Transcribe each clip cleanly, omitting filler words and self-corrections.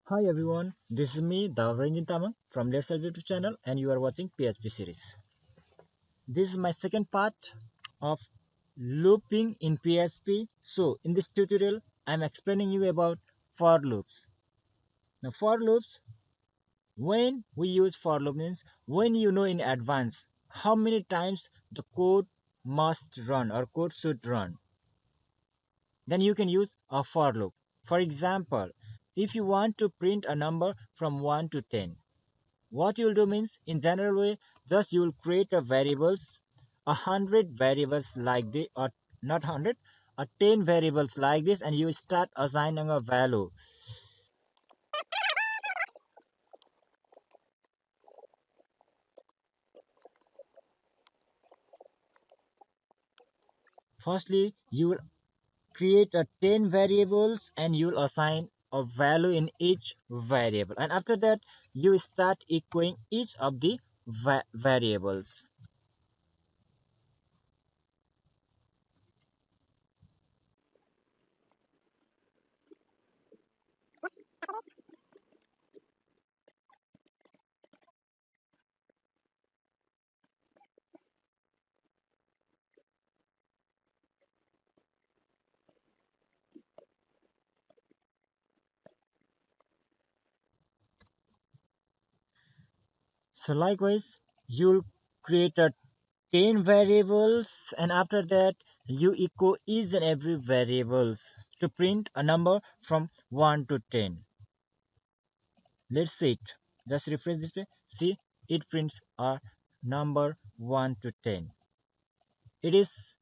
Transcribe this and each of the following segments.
Hi everyone, this is me, the Ranjin Tamang from Let's Help YouTube channel, and you are watching PHP series. This is my second part of looping in PHP. So in this tutorial, I'm explaining you about for loops. Now for loops, when we use for loop means when you know in advance how many times the code must run or code should run, then you can use a for loop. For example, if you want to print a number from 1 to 10, what you'll do means in general way, just you'll create a variables, 100 variables like this, or not 100, 10 variables like this, and you will start assigning a value. Firstly, you will create a 10 variables and you'll assign a value in each variable, and after that you start echoing each of the variables. So likewise, you'll create a 10 variables, and after that you echo each and every variables to print a number from 1 to 10. Let's see it. Just refresh this page. See, it prints a number 1 to 10. It is,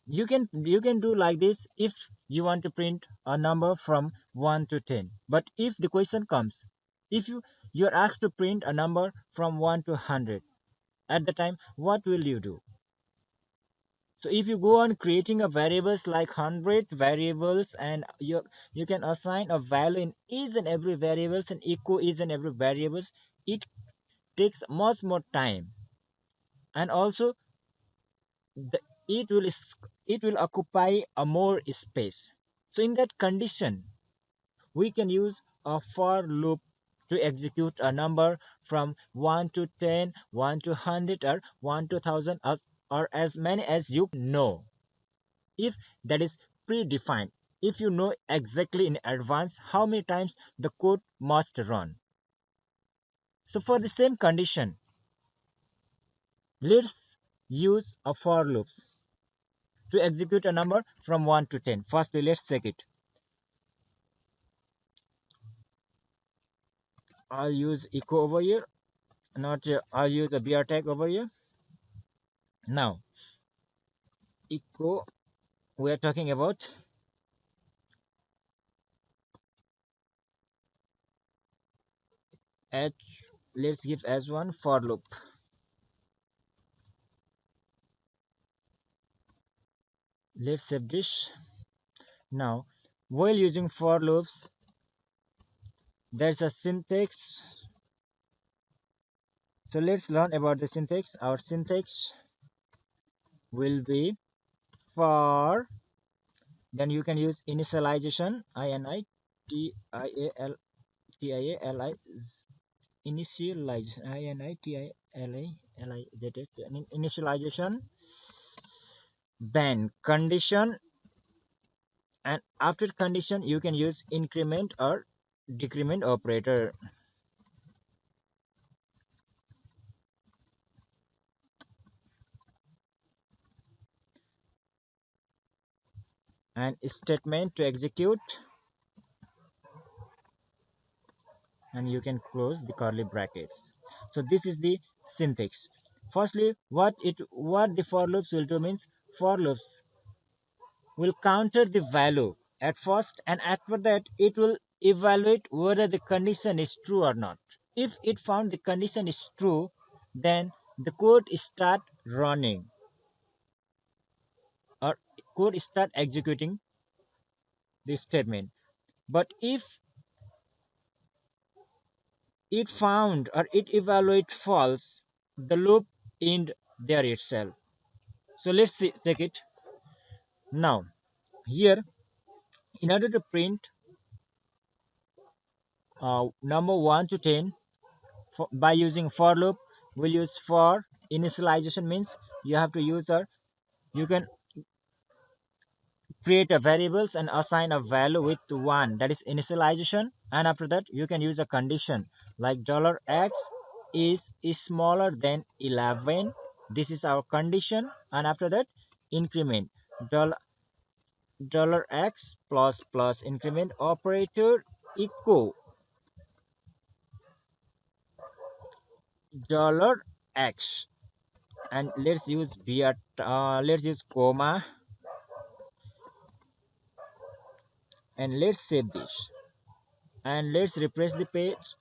you can do like this if you want to print a number from 1 to 10. But if the question comes, if you're asked to print a number from 1 to 100, at the time what will you do? So if you go on creating a variables like 100 variables, and you can assign a value in each and every variables and echo each and every variables, it takes much more time, and also the, it will it will occupy a more space. So in that condition, we can use a for loop to execute a number from 1 to 10, 1 to 100, or 1 to 1000, or as many as you know. If that is predefined, if you know exactly in advance how many times the code must run. So for the same condition, let's use a for loops to execute a number from 1 to 10. Firstly, let's check it. I'll use echo over here, not I'll use a br tag over here. Now echo, we are talking about h, let's give as one for loop. Let's save this. Now while using for loops, there's a syntax. So let's learn about the syntax. Our syntax will be for, then you can use initialization, initialization, initialization, initialization, then condition, and after condition you can use increment or decrement operator, and statement to execute, and you can close the curly brackets. So this is the syntax. Firstly, what the for loops will do means, for loops will counter the value at first, and after that it will evaluate whether the condition is true or not. If it found the condition is true, then the code start running, or code start executing the statement. But if it found or it evaluate false, the loop end there itself. So let's see, take it. Now here, in order to print number 1 to 10 by using for loop. We'll use for initialization, means you have to use a, you can create a variables and assign a value with 1, that is initialization, and after that you can use a condition like $x is smaller than 11. This is our condition, and after that increment $x plus plus increment operator equal $x, and let's use let's use comma, and let's save this, and let's refresh the page.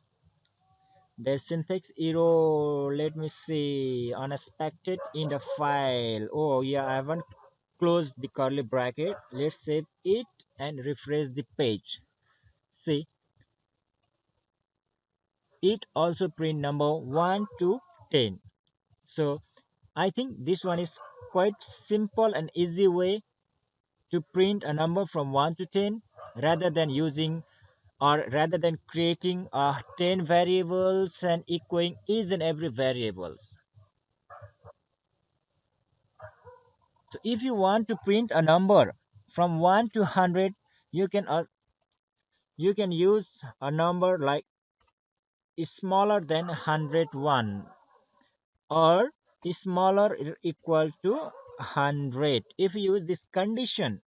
The syntax error, let me see, unexpected in the file. Oh yeah, I haven't closed the curly bracket. Let's save it and refresh the page. See, it also print number 1 to 10. So I think this one is quite simple and easy way to print a number from 1 to 10, rather than using, or rather than creating 10 variables and echoing each and every variables. So if you want to print a number from 1 to 100, you can use a number like is smaller than 101, or is smaller or equal to 100. If you use this condition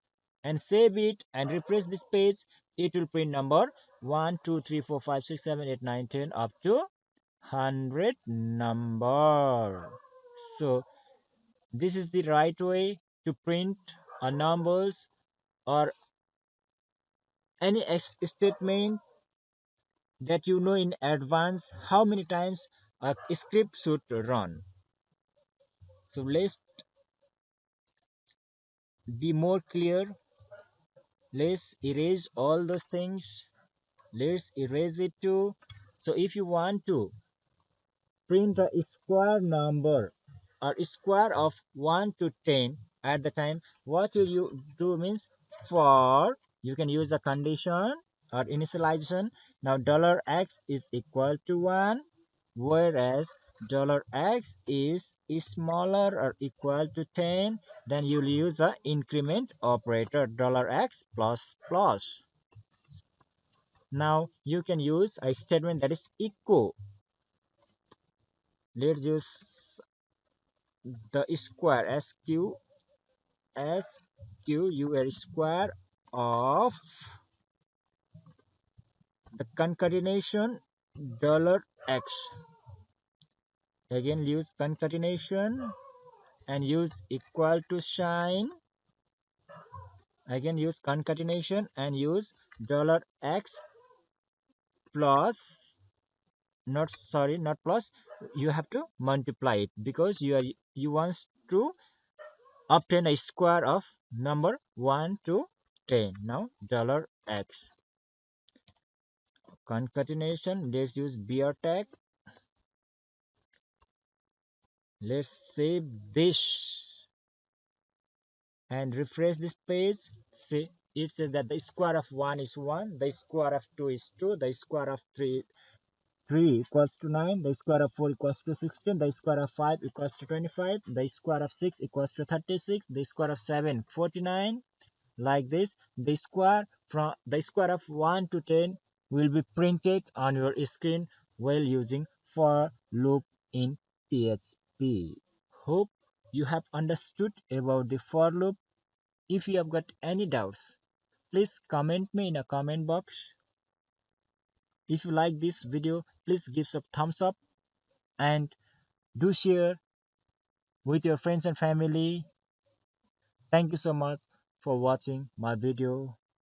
and save it and refresh this page, it will print number 1 2 3 4 5 6 7 8 9 10 up to 100 number. So this is the right way to print a numbers, or any statement that you know in advance how many times a script should run. So let's be more clear. Let's erase all those things. Let's erase it too. So if you want to print a square number or square of 1 to 10 at the time, what will you do means, for you can use a condition or initialization. Now $x is equal to 1, whereas $x is smaller or equal to 10, then you'll use a increment operator $x plus plus. Now you can use a statement that is equal. Let's use the square square square of the concatenation $x. Again use concatenation and use equal to sign. Again use concatenation and use $x plus, not sorry, not plus, you have to multiply it, because you want to obtain a square of number 1 to 10. Now $x concatenation, let's use beer tag. Let's save this and refresh this page. See, it says that the square of 1 is 1, the square of 2 is 2, the square of 3 equals to 9, the square of 4 equals to 16, the square of 5 equals to 25, the square of 6 equals to 36, the square of 7 49. Like this, the square of 1 to 10 will be printed on your screen while using for loop in PHP. Hope you have understood about the for loop. If you have got any doubts, please comment me in a comment box. If you like this video, please give a thumbs up and do share with your friends and family. Thank you so much for watching my video.